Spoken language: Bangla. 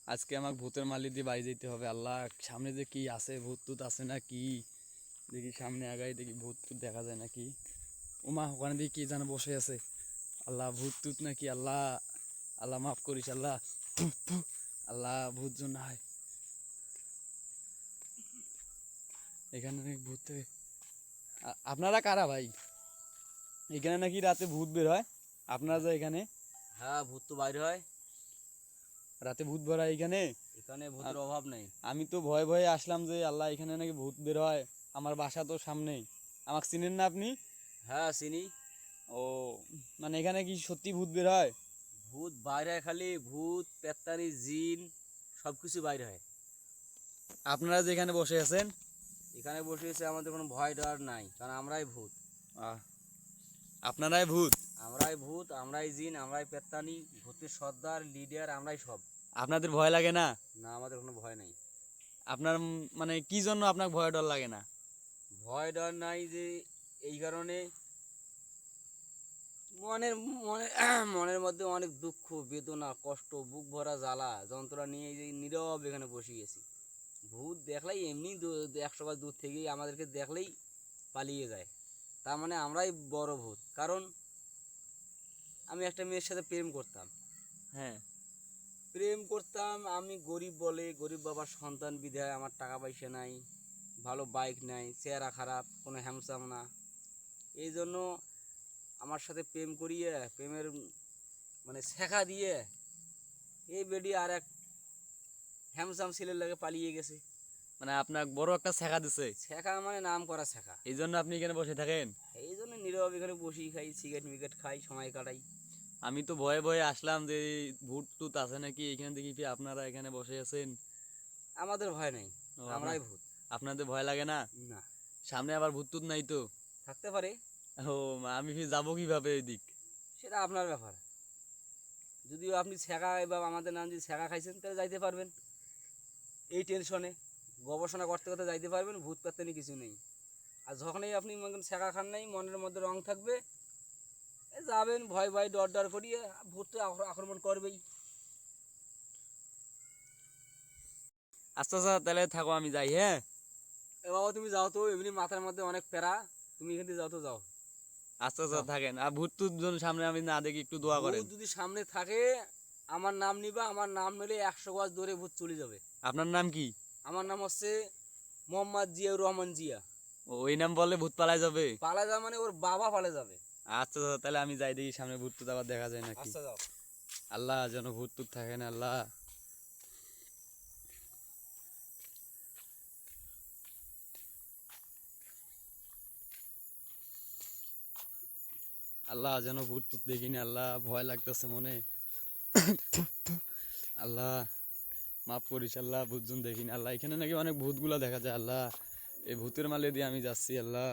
আজকে আমাকে ভূতের মালি দিয়ে বাড়ি যেতে হবে। আল্লাহ, সামনে যে কি আছে, ভূত টুত আছে না কি? দেখি সামনে আগাই, দেখি ভূত টুত দেখা যায় নাকি। ওমা, ওখানে দেখি কি যেন বসে আছে। আল্লাহ, ভূত টুত নাকি? আল্লাহ, আল্লাহ মাফ করিস আল্লাহ। আল্লাহ, ভূত জন হয় এখানে নাকি ভূত থেকে। আপনারা কারা ভাই? এখানে নাকি রাতে ভূত বের হয়? আপনারা যে এখানে হ্যাঁ, ভূত তো বাইরে হয়। রাতে ভূত বের হয় এখানে? এখানে ভূতের অভাব নেই। আমি তো ভয়ে ভয়ে আসলাম যে আল্লাহ, এখানে নাকি ভূত বের হয়। আমার বাসা তো সামনেই। আমাকে চিনেন না আপনি? হ্যাঁ, চিনি। ও, মানে এখানে কি সত্যি ভূত বের হয়? ভূত বাইরে হয়, খালি ভূত পেত্তানি জিন সবকিছু বাইরে হয়। আপনারা যে এখানে বসে আছেন, এখানে বসে এসে আমাদের কোনো ভয় ডর নাই, কারণ আমরাই ভূত। আহ, আপনারাই ভূত? আমরাই ভূত, আমরাই জিন, আমরাই পেত্তানি, ভূতের সর্দার লিডার, আমরাই সব। আপনাদের ভয় লাগে না? না, আমাদের কোনো ভয় নেই। আপনার মানে কি জন্য আপনার ভয় ডর লাগে না? ভয় ডর নাই যে এই কারণে মনের মনে মনের মধ্যে অনেক দুঃখ বেদনা কষ্ট বুক ভরা জ্বালা যন্ত্রণা নিয়ে এই যে নীরব এখানে বসে গেছি। ভূত দেখলেই এমনি 100 গজ দূর থেকেই আমাদেরকে দেখলেই পালিয়ে যায়। তার মানে আমরাই বড় ভূত। কারণ আমি একটা মেয়ের সাথে প্রেম করতাম। হ্যাঁ। প্রেম করতাম আমি, গরিব বলে, গরিব বাবার সন্তান বিধায় আমার টাকা পয়সা নাই, ভালো বাইক নাই, চেহারা খারাপ, কোনো হ্যামসাম না। এই জন্য আমার সাথে প্রেম করিয়ে প্রেমের মানে শেখা দিয়ে এই বেডি আর এক হ্যামসাম ছেলের লাগে পালিয়ে গেছে। মানে আপনার বড় একটা ছেঁকা দিছে, শেখা মানে নাম করা শেখা। এই জন্য আপনি এখানে বসে থাকেন? এই জন্য নীরব এখানে বসি, খাই সিগারেট মিগারেট খাই, সময় কাটাই। আমি তো ভয়ে ভয়ে আসলাম যে ভূত টুত আছে নাকি এখানে, দেখি কি আপনারা এখানে বসে আছেন। আমাদের ভয় নেই, ও, আমরাই ভূত। আপনাদের ভয় লাগে না? না, সামনে আবার ভূত টুত নাই তো? থাকতে পারে। ও, আমি যাবো কিভাবে এই দিক? সেটা আপনার ব্যাপার। যদিও আপনি শেখা বা আমাদের নাম যদি শেখা খাইছেন তাহলে যাইতে পারবেন। এই টেনশনে গবেষণা করতে করতে যাইতে পারবেন, ভূত পেত্তানি কিছু নেই। আর যখনই আপনি মনে করেন শেখা খান নাই, মনের মধ্যে রং থাকবে, যাবেন ভয় ভয় ডর ডর করিয়ে, ভূত তো আক্রমণ করবেই। আচ্ছা আচ্ছা, তাহলে থাকো, আমি যাই। হ্যাঁ। এ বাবা, তুমি যাও তো, এমনি মাথার মধ্যে অনেক প্যারা, তুমি এখান থেকে যাও তো, যাও। আচ্ছা আচ্ছা, যাও। থাকেন। আর ভূত টুত যেন সামনে আমি না দেখি, একটু দোয়া ভূত করেন। যদি সামনে থাকে আমার নাম নিবা, আমার নাম নিলে 100 গজ দূরে ভূত চলে যাবে। আপনার নাম কি? আমার নাম হচ্ছে মোহাম্মদ জিয়াউর রহমান জিয়া। ওই নাম বললে ভূত পালাই যাবে? পালা যাবে মানে ওর বাবা পালে যাবে। আচ্ছা আচ্ছা, তাহলে আমি যাই, দেখি সামনে ভূত টুত আবার দেখা যায় নাকি। আচ্ছা, যাও। আল্লাহ, যেন ভূত টুত থাকে না আল্লাহ। আল্লাহ, যেন ভূত টুত দেখিনি আল্লাহ, ভয় লাগতেছে মনে। আল্লাহ, মাফ করিস আল্লাহ, ভূত জন দেখিনি আল্লাহ। এখানে নাকি অনেক ভূতগুলা দেখা যায় আল্লাহ। এই ভূতের মালে দিয়ে আমি যাচ্ছি আল্লাহ।